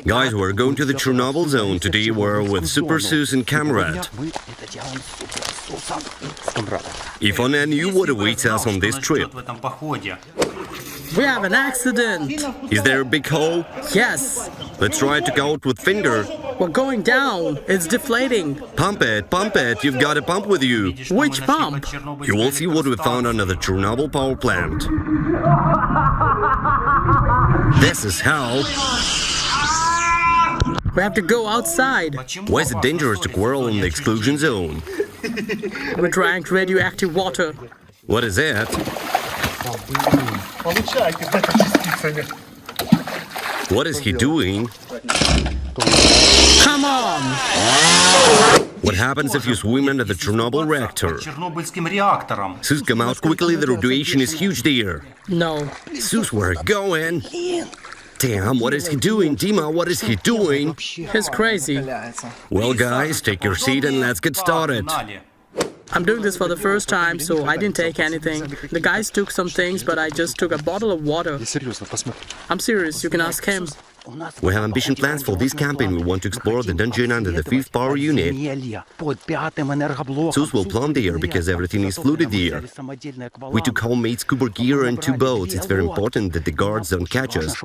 Guys, we're going to the Chernobyl zone. Today we're with Super Sus and Comrade. If only I knew what awaits us on this trip. We have an accident. Is there a big hole? Yes. Let's try it to go out with finger. We're going down. It's deflating. Pump it, pump it. You've got a pump with you. Which pump? You will see what we found under the Chernobyl power plant. This is hell. We have to go outside. Why is it dangerous to quarrel in the exclusion zone? We drank radioactive water. What is it? What is he doing? Come on! What happens if you swim under the Chernobyl reactor? Sus, come out quickly, the radiation is huge there. No. Sus, where are you going? Damn, what is he doing? Dima, what is he doing? He's crazy. Well, guys, take your seat and let's get started. I'm doing this for the first time, so I didn't take anything. The guys took some things, but I just took a bottle of water. I'm serious, you can ask him. We have ambitious plans for this campaign. We want to explore the dungeon under the 5th power unit. Sus will plumb there because everything is flooded there. We took homemade scuba gear and 2 boats. It's very important that the guards don't catch us,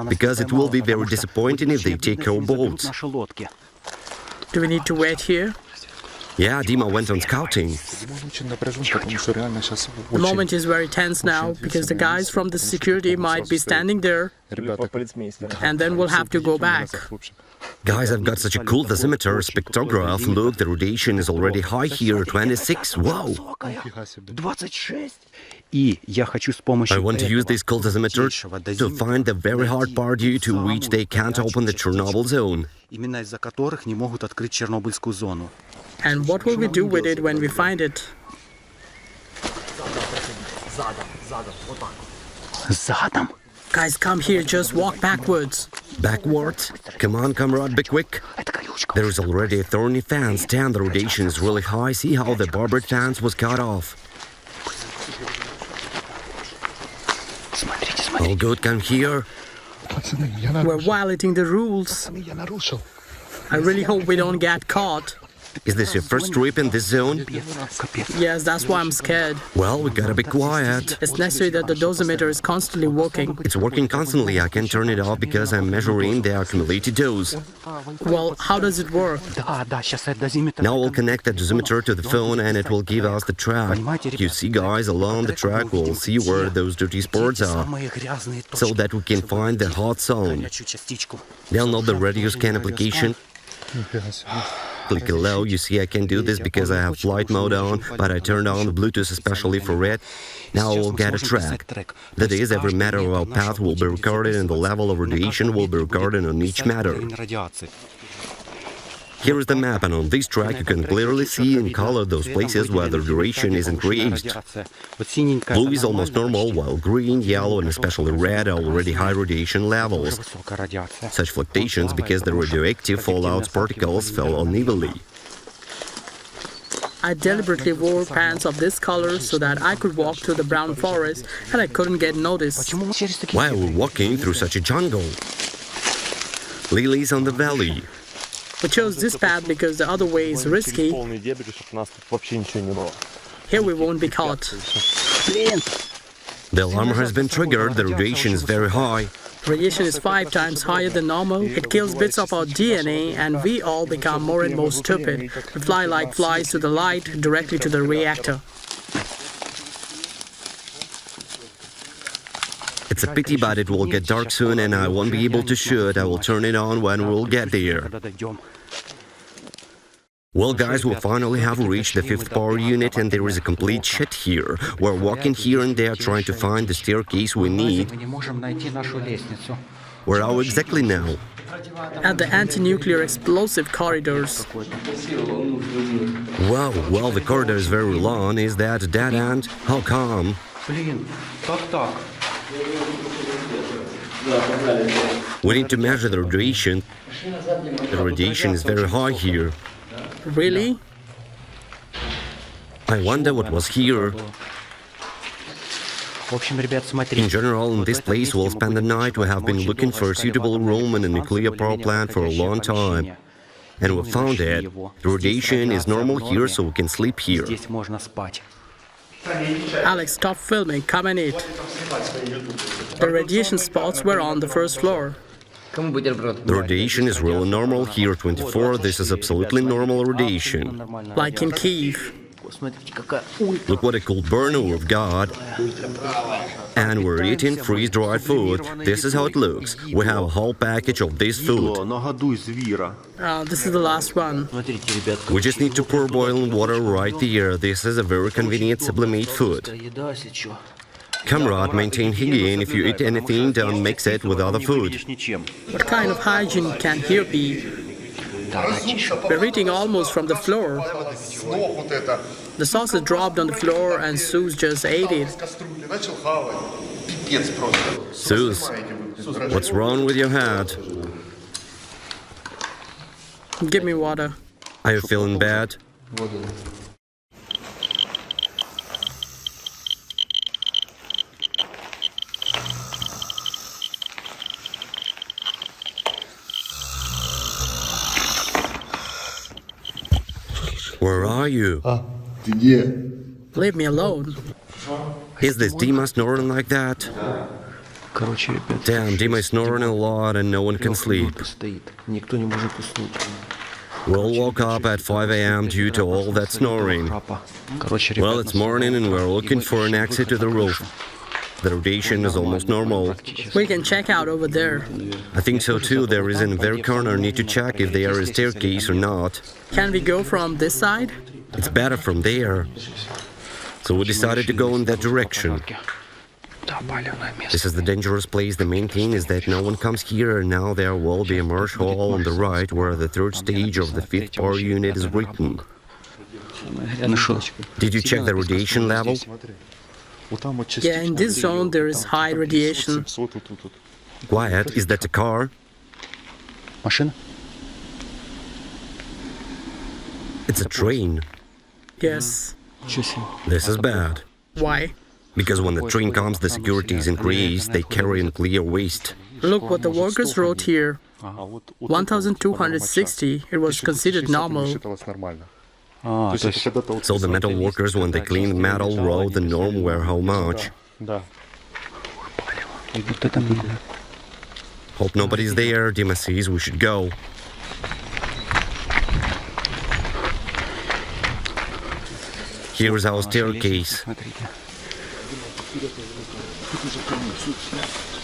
because it will be very disappointing if they take our boats. Do we need to wait here? Yeah, Dima went on scouting. The moment is very tense now, because the guys from the security might be standing there, and then we'll have to go back. Guys, I've got such a cool dosimeter, spectrograph. Look, the radiation is already high here, 26. Whoa! I want to use this cool dosimeter to find the very hard part due to which they can't open the Chernobyl zone. And what will we do with it when we find it? Guys, come here, just walk backwards. Backwards? Come on, comrade, be quick. There is already a thorny fence. Damn, the radiation is really high. See how the barbed fence was cut off. All good, come here. We're violating the rules. I really hope we don't get caught. Is this your first trip in this zone? Yes, that's why I'm scared. Well, we gotta be quiet. It's necessary that the dosimeter is constantly working. It's working constantly. I can turn it off because I'm measuring the accumulated dose. Well, how does it work? Now we'll connect the dosimeter to the phone and it will give us the track. You see, guys, along the track we'll see where those dirty spots are, so that we can find the hot zone. Download the radio scan application. Click allow. You see, I can do this because I have flight mode on, but I turned on the Bluetooth especially for it. Now we'll get a track. That is, every matter of our path will be recorded and the level of radiation will be recorded on each matter. Here is the map, and on this track you can clearly see in color those places where the radiation is increased. Blue is almost normal, while green, yellow and especially red are already high radiation levels. Such fluctuations because the radioactive fallout particles fell unevenly. I deliberately wore pants of this color so that I could walk through the brown forest and I couldn't get noticed. Why are we walking through such a jungle? Lilies on the valley. We chose this path because the other way is risky. Here we won't be caught. The alarm has been triggered. The radiation is very high. Radiation is 5 times higher than normal. It kills bits of our DNA and we all become more and more stupid. We fly like flies to the light, directly to the reactor. It's a pity, but it will get dark soon and I won't be able to shoot. I will turn it on when we'll get there. Well, guys, we finally have reached the 5th power unit and there is a complete shit here. We're walking here and there trying to find the staircase we need. Where are we exactly now? At the anti-nuclear explosive corridors. Wow, well, the corridor is very long. Is that a dead end? How come? We need to measure the radiation. The radiation is very high here. Really? I wonder what was here. In general, in this place we'll spend the night. We have been looking for a suitable room in a nuclear power plant for a long time. And we found it. The radiation is normal here, so we can sleep here. Alex, stop filming. Come and eat. The radiation spots were on the first floor. The radiation is really normal here, 24. This is absolutely normal radiation. Like in Kyiv. Look what a cool burner we've got. And we're eating freeze-dried food. This is how it looks. We have a whole package of this food. This is the last one. We just need to pour boiling water right there. This is a very convenient sublimate food. Comrade, maintain hygiene. If you eat anything, don't mix it with other food. What kind of hygiene can here be? We're eating almost from the floor. The sauce is dropped on the floor and Seuss just ate it. Seuss, what's wrong with your head? Give me water. Are you feeling bad? Where are you? Leave me alone. Is this Dima snoring like that? Damn, Dima is snoring a lot and no one can sleep. We'll woke up at 5 a.m. due to all that snoring. Well, it's morning and we're looking for an exit to the roof. The radiation is almost normal. We can check out over there. I think so too. There is in the very corner. Need to check if there is a staircase or not. Can we go from this side? It's better from there. So we decided to go in that direction. This is the dangerous place. The main thing is that no one comes here. Now there will be a marsh hall on the right where the third stage of the 5th power unit is written. Did you check the radiation level? Yeah, in this zone there is high radiation. Quiet, is that a car? It's a train. Yes. This is bad. Why? Because when the train comes, the security is increased. They carry nuclear waste. Look what the workers wrote here. 1,260. It was considered normal. So the metal workers, when they cleaned metal, wrote the norm were how much. Hope nobody's there. Dima says we should go. Here's our staircase.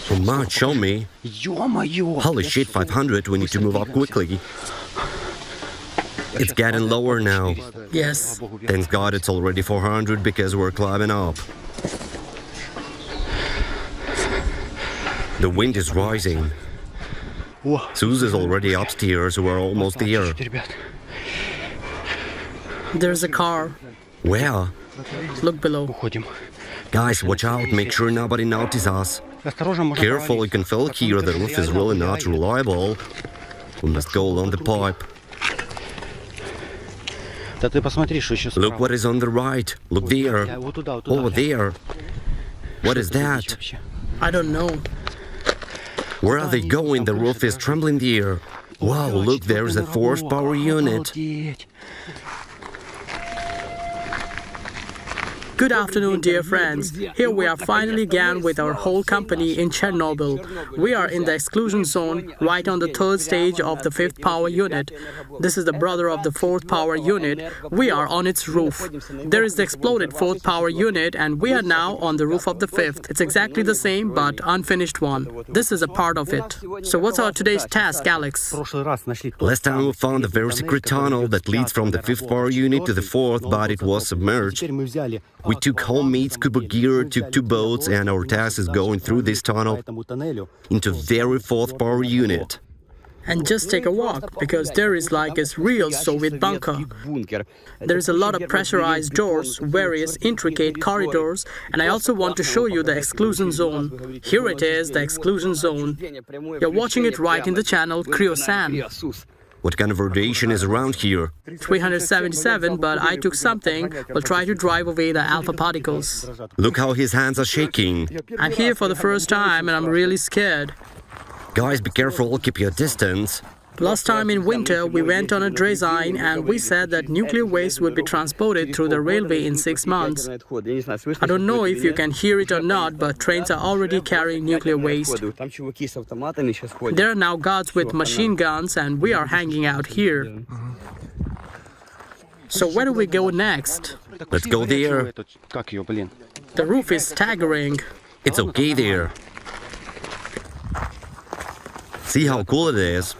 Oh man, show me. Holy shit, 500, we need to move up quickly. It's getting lower now. Yes. Thanks God it's already 400 because we're climbing up. The wind is rising. Seuss is already upstairs, we're almost there. There's a car. Where? Look below. Guys, watch out, make sure nobody notices us. Careful, you can feel here, the roof is really not reliable. We must go along the pipe. Look what is on the right. Look there. Over there. What is that? I don't know. Where are they going? The roof is trembling there. Wow, look, there is a 4th power unit. Good afternoon, dear friends. Here we are finally again with our whole company in Chernobyl. We are in the exclusion zone, right on the 3rd stage of the 5th power unit. This is the brother of the 4th power unit. We are on its roof. There is the exploded 4th power unit, and we are now on the roof of the 5th. It's exactly the same, but unfinished one. This is a part of it. So what's our today's task, Alex? Last time we found a very secret tunnel that leads from the 5th power unit to the 4th, but it was submerged. We took homemade scuba gear, took 2 boats, and our task is going through this tunnel into very 4th power unit. And just take a walk, because there is like a real Soviet bunker. There is a lot of pressurized doors, various intricate corridors, and I also want to show you the exclusion zone. Here it is, the exclusion zone. You're watching it right in the channel Cryosan. What kind of radiation is around here? 377, but I took something. We'll try to drive away the alpha particles. Look how his hands are shaking. I'm here for the first time and I'm really scared. Guys, be careful, keep your distance. Last time in winter, we went on a draisine and we said that nuclear waste would be transported through the railway in 6 months. I don't know if you can hear it or not, but trains are already carrying nuclear waste. There are now guards with machine guns and we are hanging out here. So where do we go next? Let's go there. The roof is staggering. It's okay there. See how cool it is.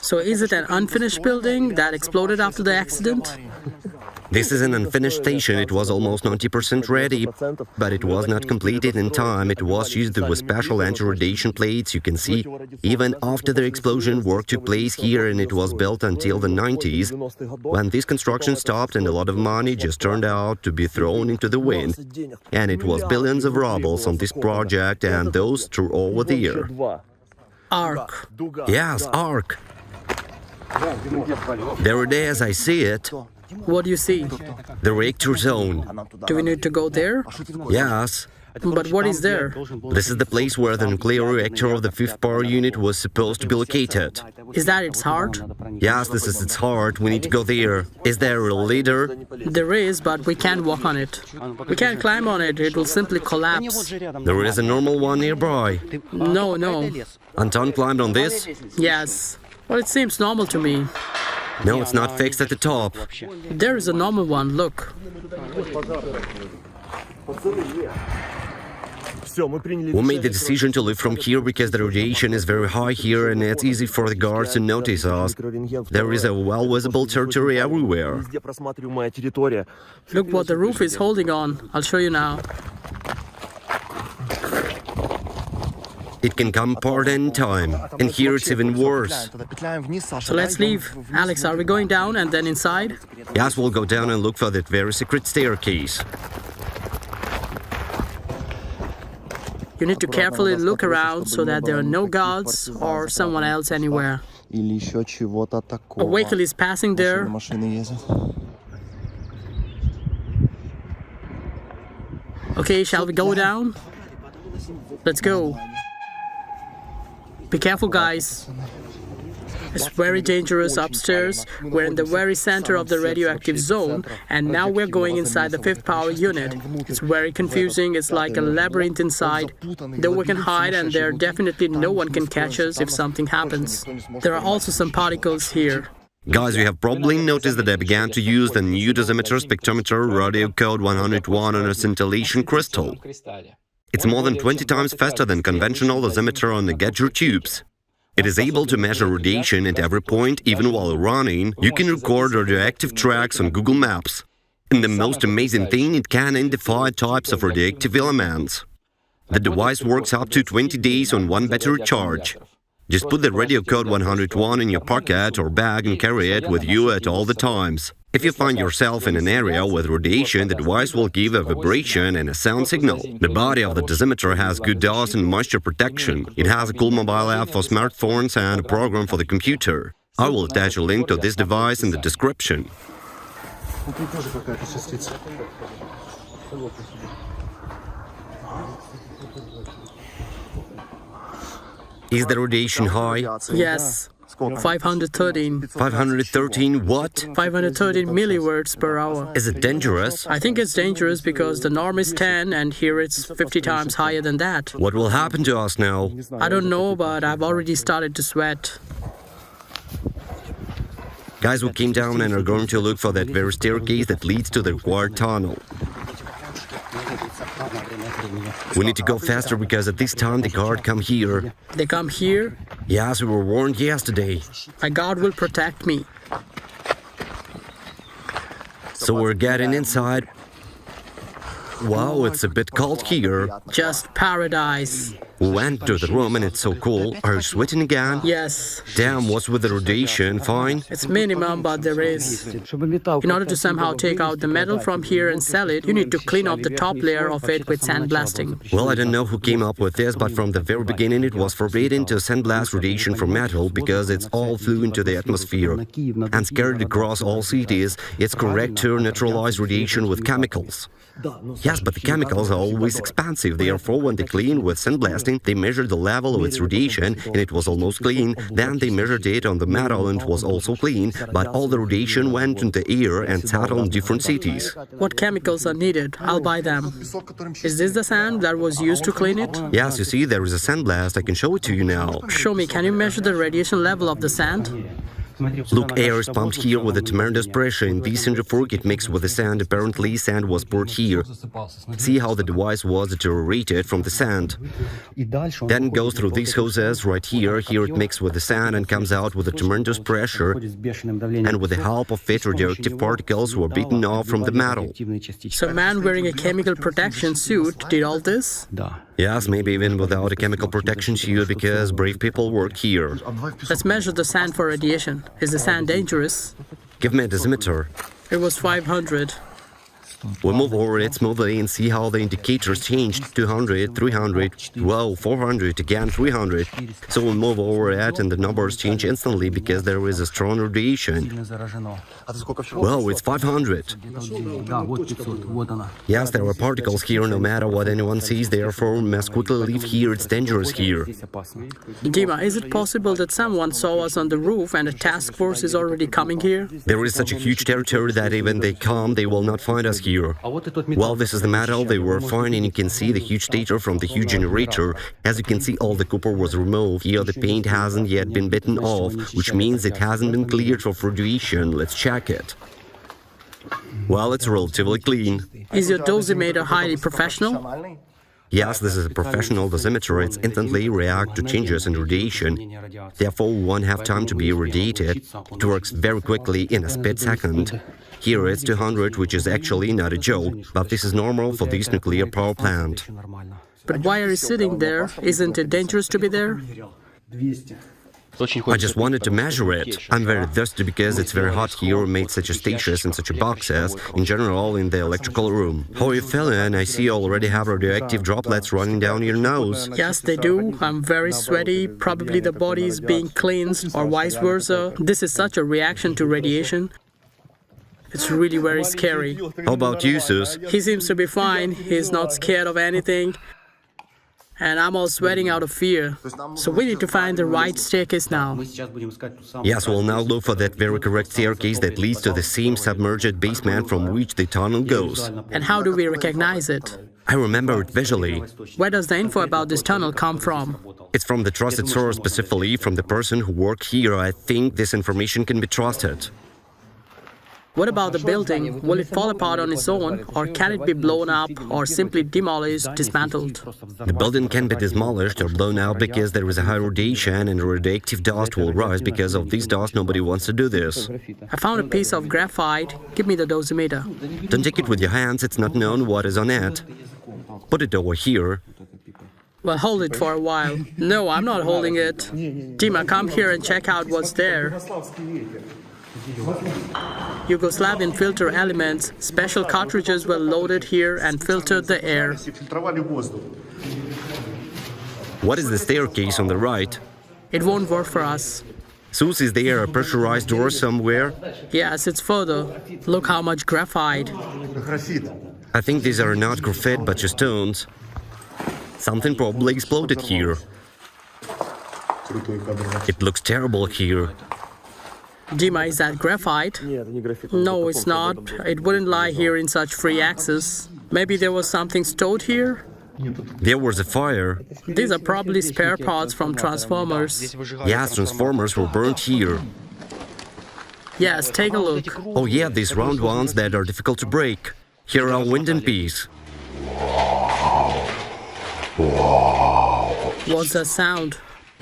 So is it an unfinished building that exploded after the accident? This is an unfinished station. It was almost 90% ready, but it was not completed in time. It was used with special anti-radiation plates. You can see, even after the explosion, work took place here and it was built until the 90s, when this construction stopped and a lot of money just turned out to be thrown into the wind. And it was billions of rubles on this project and those through over the year. Arc. Yes, arc. There it is, I see it. What do you see? The reactor zone. Do we need to go there? Yes. But what is there? This is the place where the nuclear reactor of the 5th power unit was supposed to be located. Is that its heart? Yes, this is its heart. We need to go there. Is there a leader? There is, but we can't walk on it. We can't climb on it. It will simply collapse. There is a normal one nearby. No. Anton climbed on this? Yes. Well, it seems normal to me. No, it's not fixed at the top. There is a normal one, look. We made the decision to leave from here because the radiation is very high here and it's easy for the guards to notice us. There is a well-visible territory everywhere. Look what the roof is holding on. I'll show you now. It can come apart any time, and here it's even worse. So let's leave. Alex, are we going down and then inside? Yes, we'll go down and look for that very secret staircase. You need to carefully look around so that there are no guards or someone else anywhere. A vehicle is passing there. Okay, shall we go down? Let's go. Be careful, guys. It's very dangerous upstairs. We're in the very center of the radioactive zone, and now we're going inside the 5th power unit. It's very confusing. It's like a labyrinth inside. Though we can hide, and there definitely no one can catch us if something happens. There are also some particles here. Guys, you have probably noticed that I began to use the new dosimeter spectrometer radio code 101 on a scintillation crystal. It's more than 20 times faster than conventional dosimeter on the Gadget tubes. It is able to measure radiation at every point, even while running. You can record radioactive tracks on Google Maps. And the most amazing thing, it can identify types of radioactive elements. The device works up to 20 days on one battery charge. Just put the radio code 101 in your pocket or bag and carry it with you at all the times. If you find yourself in an area with radiation, the device will give a vibration and a sound signal. The body of the dosimeter has good dust and moisture protection. It has a cool mobile app for smartphones and a program for the computer. I will attach a link to this device in the description. Is the radiation high? Yes. 513. 513 what? 513 milliwatts per hour. Is it dangerous? I think it's dangerous because the norm is 10 and here it's 50 times higher than that. What will happen to us now? I don't know, but I've already started to sweat. Guys, we came down and are going to look for that very staircase that leads to the required tunnel. We need to go faster because at this time the guard come here. They come here? Yes, we were warned yesterday. My guard will protect me. So we're getting inside. Wow, it's a bit cold here. Just paradise. We went to the room and it's so cool. Are you sweating again? Yes. Damn, what's with the radiation? Fine? It's minimum, but there is. In order to somehow take out the metal from here and sell it, you need to clean off the top layer of it with sandblasting. Well, I don't know who came up with this, but from the very beginning it was forbidden to sandblast radiation from metal because it's all flew into the atmosphere and scattered across all cities. It's correct to neutralize radiation with chemicals. Yes, but the chemicals are always expensive. Therefore, when they clean with sandblasting, they measured the level of its radiation and it was almost clean. Then they measured it on the metal and it was also clean, but all the radiation went into the air and settled in different cities. What chemicals are needed? I'll buy them. Is this the sand that was used to clean it? Yes, you see, there is a sandblast. I can show it to you now. Show me, can you measure the radiation level of the sand? Look, air is pumped here with a tremendous pressure. In this centrifuge, it mixed with the sand. Apparently, sand was poured here. See how the device was deteriorated from the sand. Then it goes through these hoses right here. Here it mixed with the sand and comes out with a tremendous pressure. And with the help of it, radioactive particles were beaten off from the metal. So a man wearing a chemical protection suit did all this? Yes, maybe even without a chemical protection suit, because brave people work here. Let's measure the sand for radiation. Is the sand dangerous? Give me a dosimeter. It was 500. We move over it smoothly and see how the indicators changed. 200, 300, whoa, 400, again 300. So we move over it and the numbers change instantly because there is a strong radiation. Well, it's 500. Yes, there are particles here no matter what anyone sees, therefore we must quickly leave here, it's dangerous here. Dima, is it possible that someone saw us on the roof and a task force is already coming here? There is such a huge territory that even they come, they will not find us here. Well, this is the metal they were finding. You can see the huge stator from the huge generator. As you can see, all the copper was removed. Here the paint hasn't yet been bitten off, which means it hasn't been cleared of radiation. Let's check it. Well, it's relatively clean. Is your dosimeter highly professional? Yes, this is a professional dosimeter. It instantly reacts to changes in radiation. Therefore, we won't have time to be irradiated. It works very quickly in a split second. Here it's 200, which is actually not a joke, but this is normal for this nuclear power plant. But why are you sitting there? Isn't it dangerous to be there? I just wanted to measure it. I'm very thirsty because it's very hot here. We made such a stations and such a boxes, in general in the electrical room. How are you feeling? I see you already have radioactive droplets running down your nose. Yes, they do. I'm very sweaty. Probably the body is being cleansed or vice versa. This is such a reaction to radiation. It's really very scary. How about you, Sus? He seems to be fine. He's not scared of anything. And I'm all sweating out of fear. So we need to find the right staircase now. Yes, we'll now look for that very correct staircase that leads to the same submerged basement from which the tunnel goes. And how do we recognize it? I remember it visually. Where does the info about this tunnel come from? It's from the trusted source, specifically from the person who worked here. I think this information can be trusted. What about the building? Will it fall apart on its own, or can it be blown up, or simply demolished, dismantled? The building can be demolished or blown up because there is a high radiation and radioactive dust will rise. Because of this dust, nobody wants to do this. I found a piece of graphite. Give me the dosimeter. Don't take it with your hands, it's not known what is on it. Put it over here. Well, hold it for a while. No, I'm not holding it. Dima, come here and check out what's there. Yugoslavian filter elements, special cartridges were loaded here and filtered the air. What is the staircase on the right? It won't work for us. Sus, is there a pressurized door somewhere? Yes, it's further. Look how much graphite. I think these are not graphite but just stones. Something probably exploded here. It looks terrible here. Dima, is that graphite? No, it's not. It wouldn't lie here in such free access. Maybe there was something stored here? There was a fire. These are probably spare parts from transformers. Yes, transformers were burned here. Yes, take a look. Oh yeah, these round ones that are difficult to break. Here are wind and peace. What's that sound?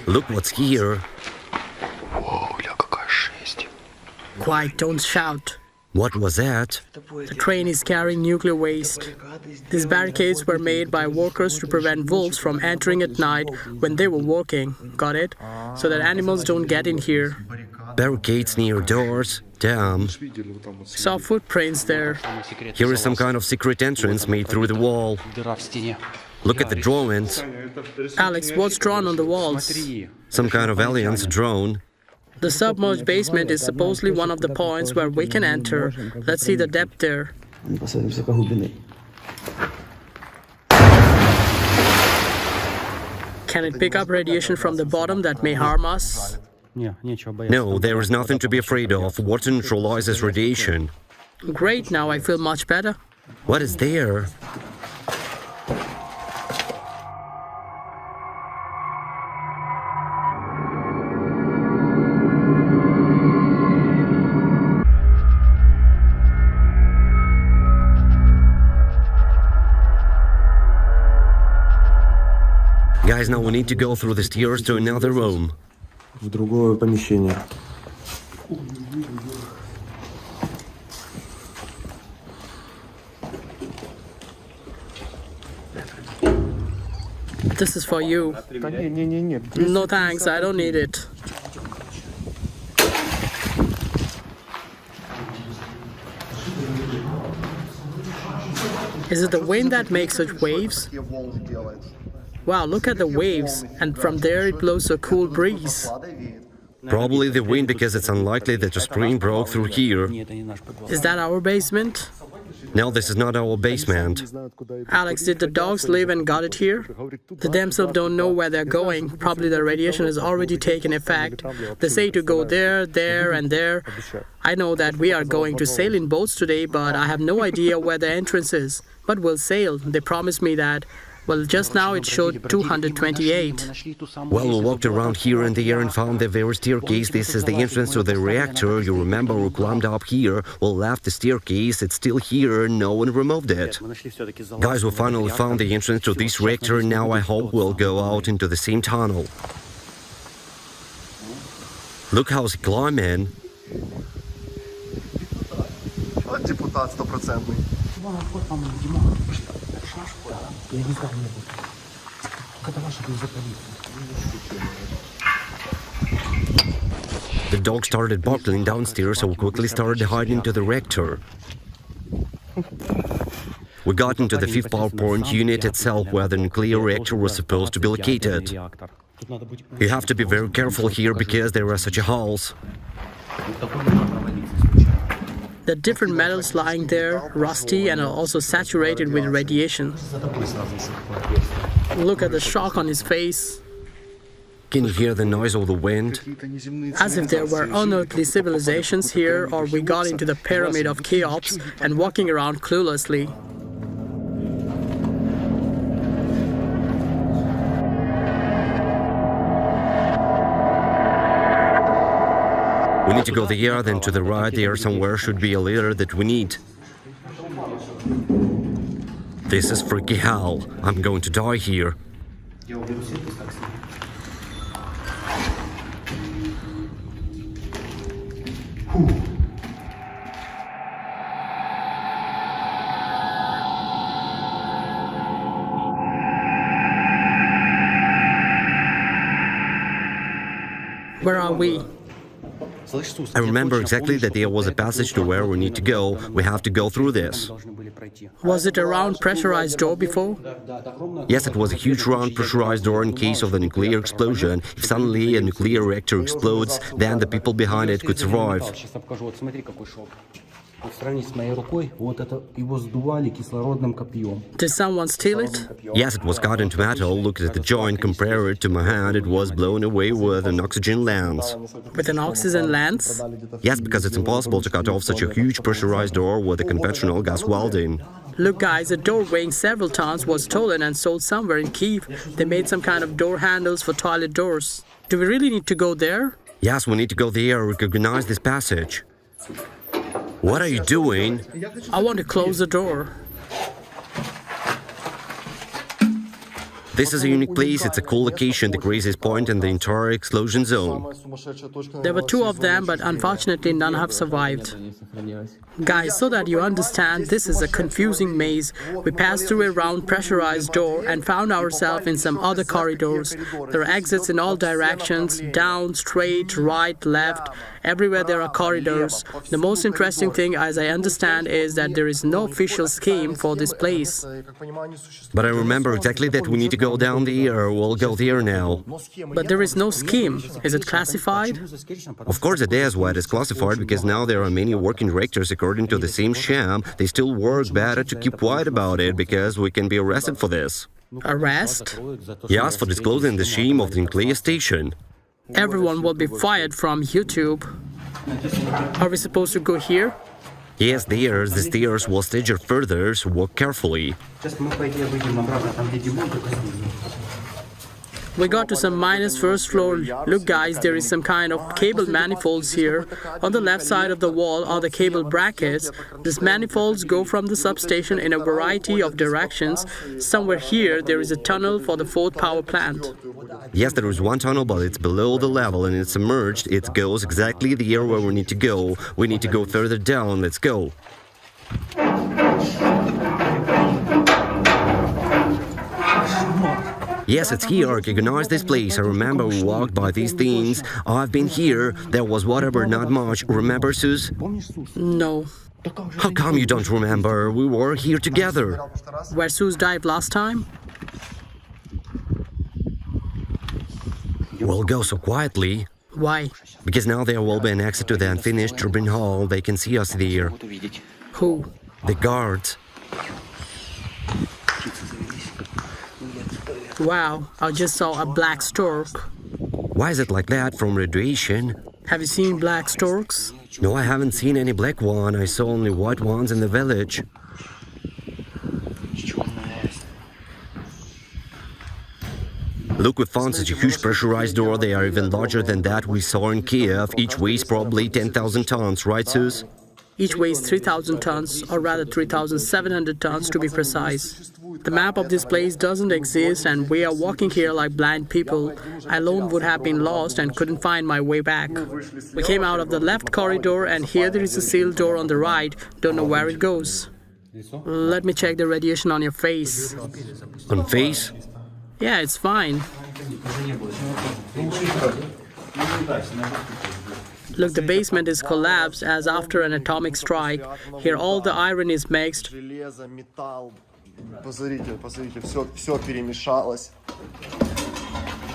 Look what's here. Quiet, don't shout. What was that? The train is carrying nuclear waste. These barricades were made by workers to prevent wolves from entering at night when they were working. Got it? So that animals don't get in here. Barricades near doors? Damn. Saw footprints there. Here is some kind of secret entrance made through the wall. Look at the drawings. Alex, what's drawn on the walls? Some kind of alien's drone. The submerged basement is supposedly one of the points where we can enter. Let's see the depth there. Can it pick up radiation from the bottom that may harm us? No, there is nothing to be afraid of. Water neutralizes radiation. Great, now I feel much better. What is there? Guys, now we need to go through the stairs to another room. В другое помещение. This is for you. No thanks, I don't need it. Is it the wind that makes such waves? Wow, look at the waves, and from there it blows a cool breeze. Probably the wind, because it's unlikely that a spring broke through here. Is that our basement? No, this is not our basement. Alex, did the dogs live and got it here? They themselves don't know where they're going. Probably the radiation has already taken effect. They say to go there, there, and there. I know that we are going to sail in boats today, but I have no idea where the entrance is. But we'll sail. They promised me that. Well, just now it showed 228. Well, we walked around here and there and found the very staircase. This is the entrance to the reactor. You remember we climbed up here. We left the staircase. It's still here. No one removed it. Guys, we finally found the entrance to this reactor. Now I hope we'll go out into the same tunnel. Look how's he climbing. Депутат 100%. The dog started barking downstairs, so we quickly started hiding into the reactor. We got into the fifth power point unit itself, where the nuclear reactor was supposed to be located. You have to be very careful here because there are such holes. The different metals lying there, rusty and are also saturated with radiation. Look at the shock on his face. Can you hear the noise of the wind? As if there were unearthly civilizations here, or we got into the pyramid of Cheops and walking around cluelessly. We need to go there, then to the right there somewhere should be a leader that we need. This is freaky hell. I'm going to die here. Where are we? I remember exactly that there was a passage to where we need to go. We have to go through this. Was it a round pressurized door before? Yes, it was a huge round pressurized door in case of the nuclear explosion. If suddenly a nuclear reactor explodes, then the people behind it could survive. Did someone steal it? Yes, it was cut into metal. Look at the joint, compare it to my hand. It was blown away with an oxygen lens. With an oxygen lens? Yes, because it's impossible to cut off such a huge pressurized door with a conventional gas welding. Look guys, a door weighing several tons was stolen and sold somewhere in Kyiv. They made some kind of door handles for toilet doors. Do we really need to go there? Yes, we need to go there, recognize this passage. What are you doing? I want to close the door. This is a unique place, it's a cool location, the craziest point in the entire exclusion zone. There were two of them, but unfortunately none have survived. Guys, so that you understand, this is a confusing maze. We passed through a round pressurized door and found ourselves in some other corridors. There are exits in all directions, down, straight, right, left. Everywhere there are corridors. The most interesting thing, as I understand, is that there is no official scheme for this place. But I remember exactly that we need to go down there, we'll go there now. But there is no scheme. Is it classified? Of course it is. Why it is classified, because now there are many working reactors according to the same sham. They still work. Better to keep quiet about it, because we can be arrested for this. Arrest? Yes, for disclosing the shame of the nuclear station. Everyone will be fired from YouTube. Are we supposed to go here? Yes, there's the stairs will stage you further, so walk carefully. We got to some minus first floor. Look guys, there is some kind of cable manifolds here. On the left side of the wall are the cable brackets. These manifolds go from the substation in a variety of directions. Somewhere here there is a tunnel for the 4th power plant. Yes, there is one tunnel, but it's below the level and it's submerged. It goes exactly there where we need to go. We need to go further down. Let's go. Yes, it's here. I recognize this place. I remember we walked by these things. I've been here. There was water, but not much. Remember, Sus? No. How come you don't remember? We were here together. Where Sus dived last time? We'll go so quietly. Why? Because now there will be an exit to the unfinished turbine hall. They can see us there. Who? The guards. Wow, I just saw a black stork. Why is it like that? From radiation? Have you seen black storks? No, I haven't seen any black one. I saw only white ones in the village. Look, we found such a huge pressurized door. They are even larger than that we saw in Kiev. Each weighs probably 10,000 tons, right, Sus? Each weighs 3,000 tons, or rather 3,700 tons to be precise. The map of this place doesn't exist and we are walking here like blind people. I alone would have been lost and couldn't find my way back. We came out of the left corridor and here there is a sealed door on the right. Don't know where it goes. Let me check the radiation on your face. On face? Yeah, it's fine. Look, the basement is collapsed as after an atomic strike. Here all the iron is mixed.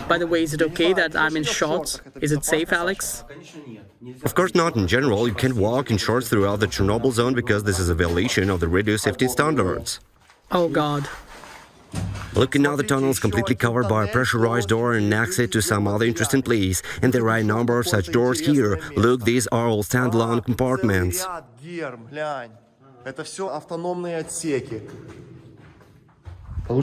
By the way, is it okay that I'm in shorts? Is it safe, Alex? Of course not. In general, you can't walk in shorts throughout the Chernobyl zone because this is a violation of the radio safety standards. Oh God. Look, now the tunnel is completely covered by a pressurized door and an exit to some other interesting place. And there are a number of such doors here. Look, these are all standalone compartments. It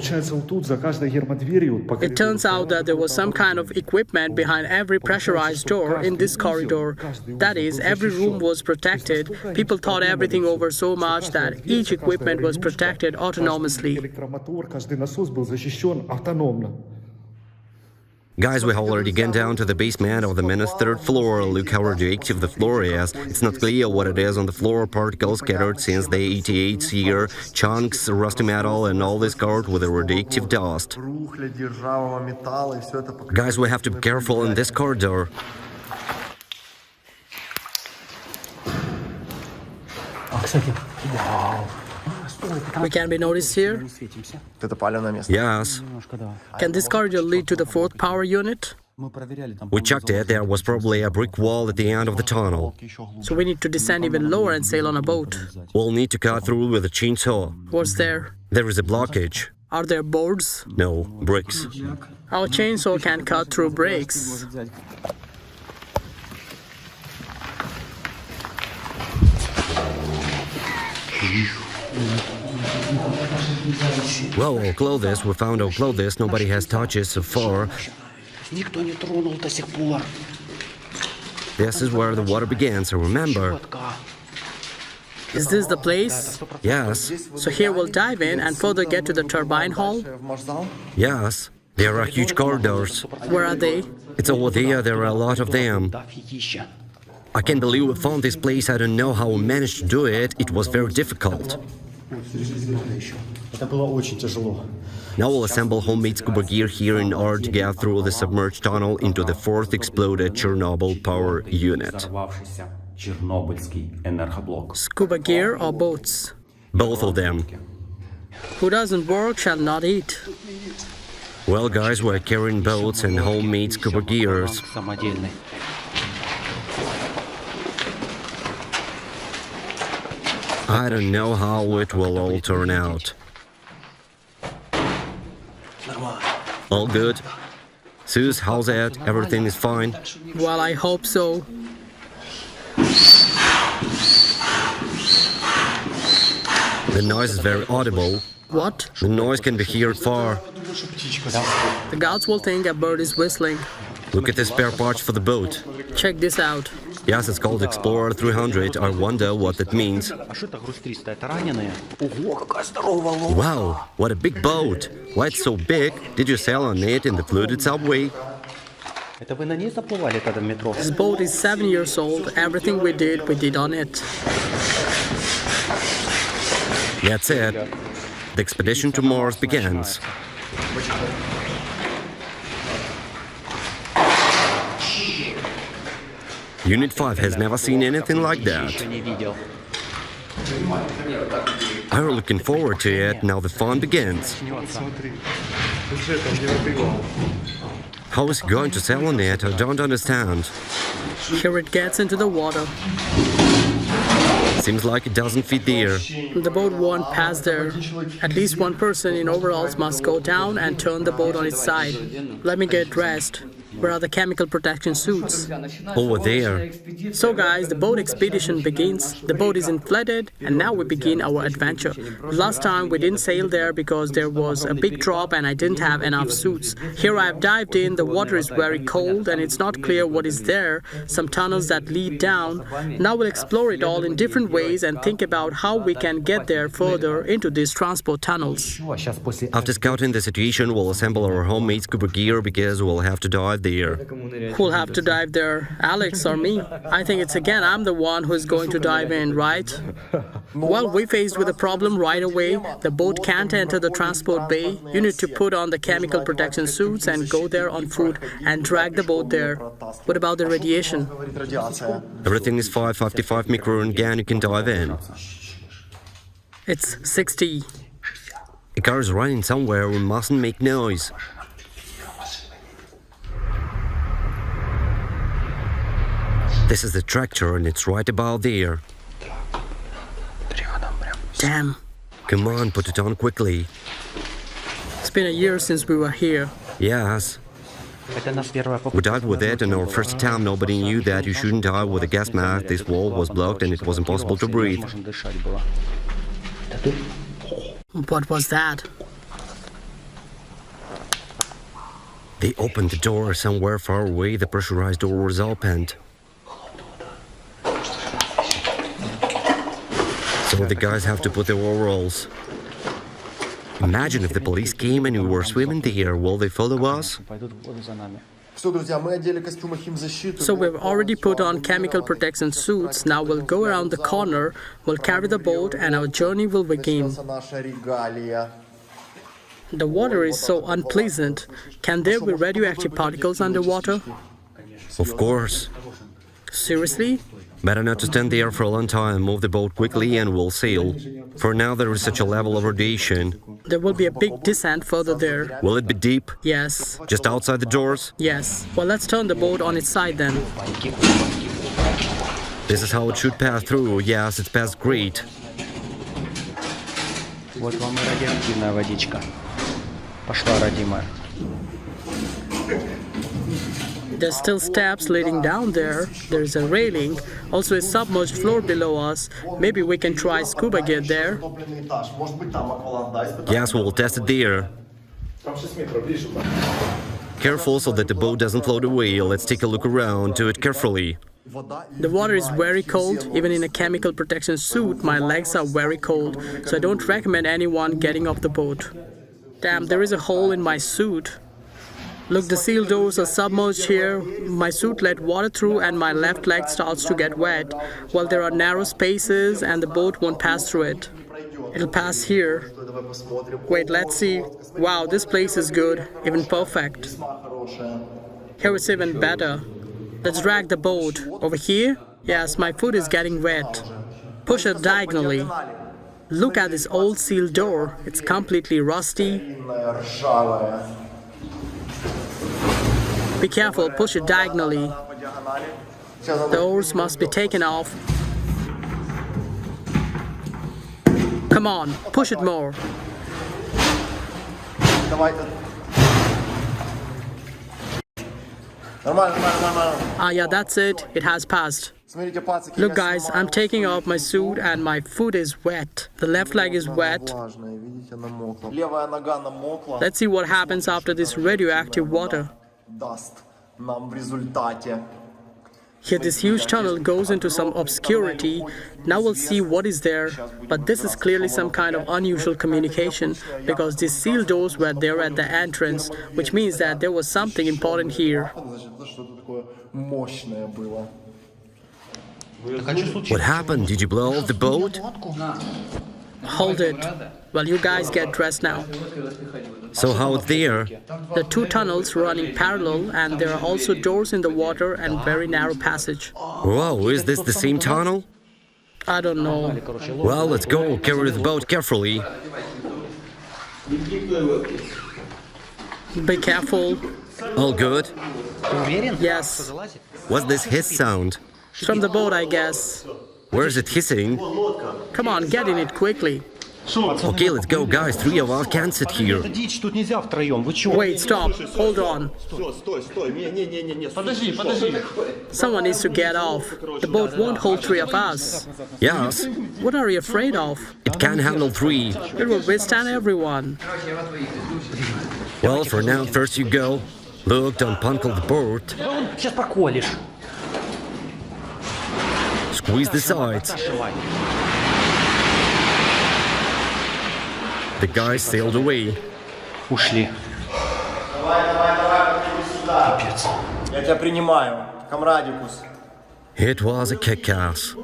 turns out that there was some kind of equipment behind every pressurized door in this corridor. That is, every room was protected. People thought everything over so much that each equipment was protected autonomously. Guys, we have already gone down to the basement of the -3rd floor. Look how radioactive the floor is. It's not clear what it is on the floor. Particles scattered since the 88th year. Chunks, rusty metal, and all this covered with a radioactive dust. Guys, we have to be careful in this corridor. We can be noticed here. Yes. Can this corridor lead to the 4th power unit? We checked it. There was probably a brick wall at the end of the tunnel. So we need to descend even lower and sail on a boat. We'll need to cut through with a chainsaw. What's there? There is a blockage. Are there boards? No, bricks. Our chainsaw can cut through bricks. Well, our clothes. We found our clothes. Nobody has touched it so far. This is where the water begins, so remember. Is this the place? Yes, So here we'll dive in and further get to the turbine hall. yes. There are huge corridors. Where are they? It's over there, there are a lot of them. I can't believe we found this place. I don't know how we managed to do it. It was very difficult. Now we'll assemble homemade scuba gear here in order to get through the submerged tunnel into the fourth exploded Chernobyl power unit. Scuba gear or boats? Both of them. Who doesn't work shall not eat. Well, guys, we're carrying boats and homemade scuba gears. I don't know how it will all turn out. All good? Sus, how's that? Everything is fine? Well, I hope so. The noise is very audible. What? The noise can be heard far. The guards will think a bird is whistling. Look at the spare parts for the boat. Check this out. Yes, it's called Explorer 300. I wonder what that means. Wow, what a big boat! Why it's so big? Did you sail on it in the flooded subway? This boat is 7 years old. Everything we did on it. That's it. The expedition to Mars begins. Unit 5 has never seen anything like that. I'm looking forward to it. Now the fun begins. How is he going to sail on it? I don't understand. Here it gets into the water. Seems like it doesn't fit there. The boat won't pass there. At least one person in overalls must go down and turn the boat on its side. Let me get dressed. Where are the chemical protection suits? Over there. So guys, the boat expedition begins. The boat is inflated and now we begin our adventure. Last time we didn't sail there because there was a big drop and I didn't have enough suits. Here I have dived in, the water is very cold and it's not clear what is there. Some tunnels that lead down. Now we'll explore it all in different ways and think about how we can get there further into these transport tunnels. After scouting the situation, we'll assemble our homemade scuba gear because we'll have to dive there. Who'll have to dive there, Alex or me? I think it's again I'm the one who's going to dive in, right? Well, we faced with a problem right away. The boat can't enter the transport bay. You need to put on the chemical protection suits and go there on foot and drag the boat there. What about the radiation? Everything is 555 microen, you can dive in. It's 60. A car is running somewhere, we mustn't make noise. This is the tractor and it's right about there. Damn. Come on, put it on quickly. It's been a year since we were here. Yes. We dived with it and our first time nobody knew that you shouldn't dive with a gas mask. This wall was blocked and it was impossible to breathe. What was that? They opened the door somewhere far away. The pressurized door was opened. So the guys have to put their overalls. Imagine if the police came and we were swimming there. Will they follow us? So we've already put on chemical protection suits. Now we'll go around the corner, we'll carry the boat, and our journey will begin. The water is so unpleasant. Can there be radioactive particles underwater? Of course. Seriously? Better not to stand there for a long time. Move the boat quickly and we'll sail. For now there is such a level of radiation. There will be a big descent further there. Will it be deep? Yes. Just outside the doors? Yes. Well, let's turn the boat on its side then. This is how it should pass through. Yes, it's passed great. Вот вам и радиоактивная водичка. Пошла, родимая. There's still steps leading down there. There's a railing, also a submerged floor below us. Maybe we can try scuba gear there. Yes, we'll test it there. Careful so that the boat doesn't float away. Let's take a look around. Do it carefully. The water is very cold. Even in a chemical protection suit, my legs are very cold, so I don't recommend anyone getting off the boat. Damn, there is a hole in my suit. Look, the seal doors are submerged here. My suit let water through and my left leg starts to get wet. Well, there are narrow spaces and the boat won't pass through it. It'll pass here. Wait, let's see. Wow, this place is good, even perfect. Here it's even better. Let's drag the boat. Over here? Yes, my foot is getting wet. Push it diagonally. Look at this old seal door. It's completely rusty. Be careful, push it diagonally. The oars must be taken off. Come on, push it more. Ah, yeah, that's it. It has passed. Look, guys, I'm taking off my suit and my foot is wet. The left leg is wet. Let's see what happens after this radioactive water. Here, this huge tunnel goes into some obscurity. Now we'll see what is there. But this is clearly some kind of unusual communication because these seal doors were there at the entrance, which means that there was something important here. What happened? Did you blow off the boat? Hold it. Well, you guys get dressed now. So how it's there? The two tunnels running parallel, and there are also doors in the water and very narrow passage. Whoa, is this the same tunnel? I don't know. Well, let's go. Carry the boat carefully. Be careful. All good? Yes. What's this hiss sound? It's from the boat, I guess. Where is it hissing? Come on, get in it quickly. Okay, let's go, guys. 3 of us can't sit here. Wait, stop. Hold on. Someone needs to get off. The boat won't hold 3 of us. Yes, What are you afraid of? it can handle 3. It will withstand everyone. Well, for now, first you go. Look, don't puncture the boat. Сейчас проколешь. Squeeze the sides. The guys sailed away. Ушли. Я тебя принимаю, камрадикус. It was a kick-ass.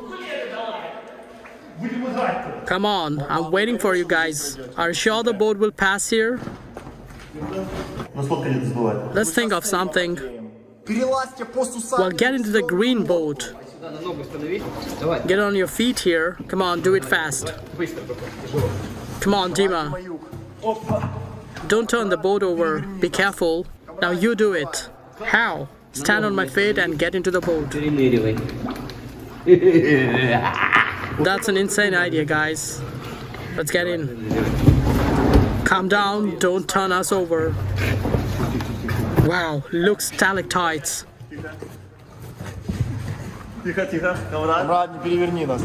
Come on, I'm waiting for you guys. Are you sure the boat will pass here? Let's think of something. Перелазьте по сусам. Well, get into the green boat. Get on your feet here. Come on, do it fast. Come on, Dima. Don't turn the boat over. Be careful. Now you do it. How? Stand on my feet and get into the boat. That's an insane idea, guys. Let's get in. Calm down. Don't turn us over. Wow, look, stalactites. Камрад, не переверни нас.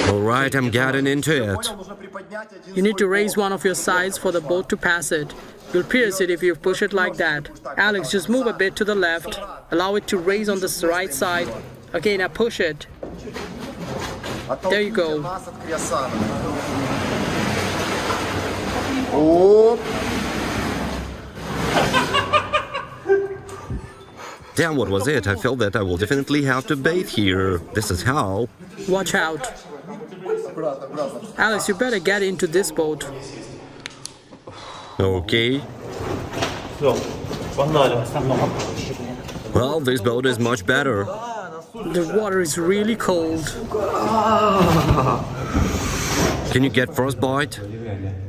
Alright, I'm getting into it. You need to raise one of your sides for the boat to pass it. You'll pierce it if you push it like that. Alex, just move a bit to the left. Allow it to raise on the right side. Okay, now push it. There you go. Damn, what was it? I felt that I will definitely have to bathe here. This is how. Watch out. Alex, you better get into this boat. Okay. Well, this boat is much better. The water is really cold. Can you get frostbite?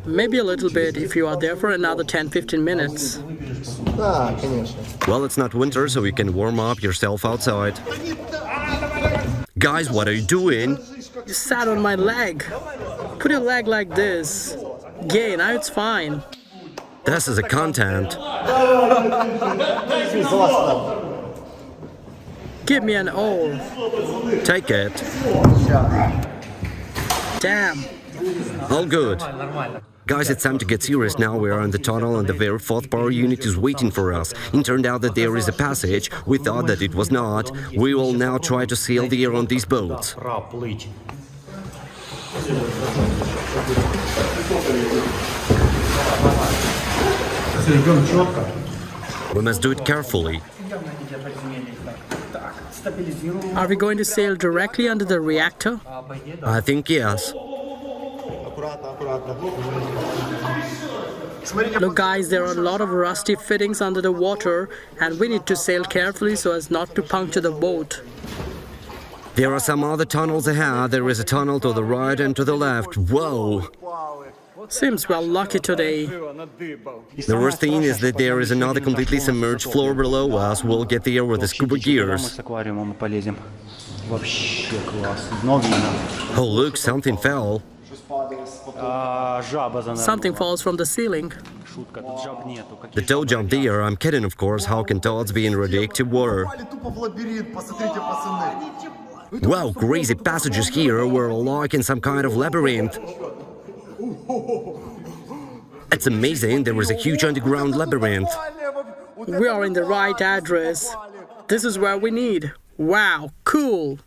Maybe a little bit if you are there for another 10-15 minutes. Да, конечно. Well, it's not winter, so you can warm up yourself outside. Guys, what are you doing? You sat on my leg. Put your leg like this. Yeah, now it's fine. This is a content. Give me an oar. Take it. Damn. All good. Guys, it's time to get serious now. We are in the tunnel and the very fourth power unit is waiting for us. It turned out that there is a passage. We thought that it was not. We will now try to sail the air on these boats. We must do it carefully. Are we going to sail directly under the reactor? I think yes. Look guys, there are a lot of rusty fittings under the water and we need to sail carefully so as not to puncture the boat. There are some other tunnels ahead. There is a tunnel to the right and to the left. Whoa! Seems we're lucky today. The worst thing is that there is another completely submerged floor below us. We'll get there with the scuba gears. Oh look, something fell. Something falls from the ceiling. The toad jumped there. I'm kidding, of course. How can toads be in radioactive water? Wow, crazy passages here. We're like in some kind of labyrinth. It's amazing. There is a huge underground labyrinth. We are in the right address. This is where we need. Wow, cool.